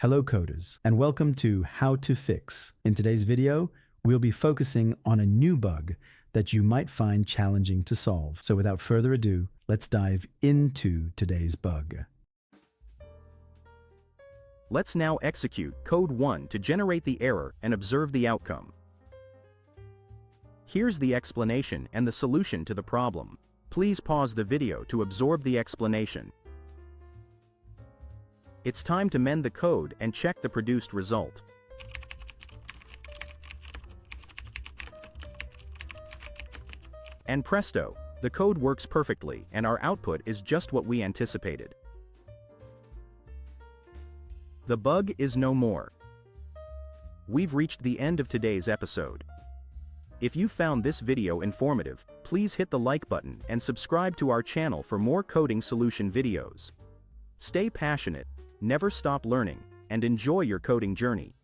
Hello coders, and welcome to How to Fix. In today's video, we'll be focusing on a new bug that you might find challenging to solve. So without further ado, let's dive into today's bug. Let's now execute code 1 to generate the error and observe the outcome. Here's the explanation and the solution to the problem. Please pause the video to absorb the explanation. It's time to mend the code and check the produced result. And presto, the code works perfectly and our output is just what we anticipated. The bug is no more. We've reached the end of today's episode. If you found this video informative, please hit the like button and subscribe to our channel for more coding solution videos. Stay passionate, never stop learning, and enjoy your coding journey.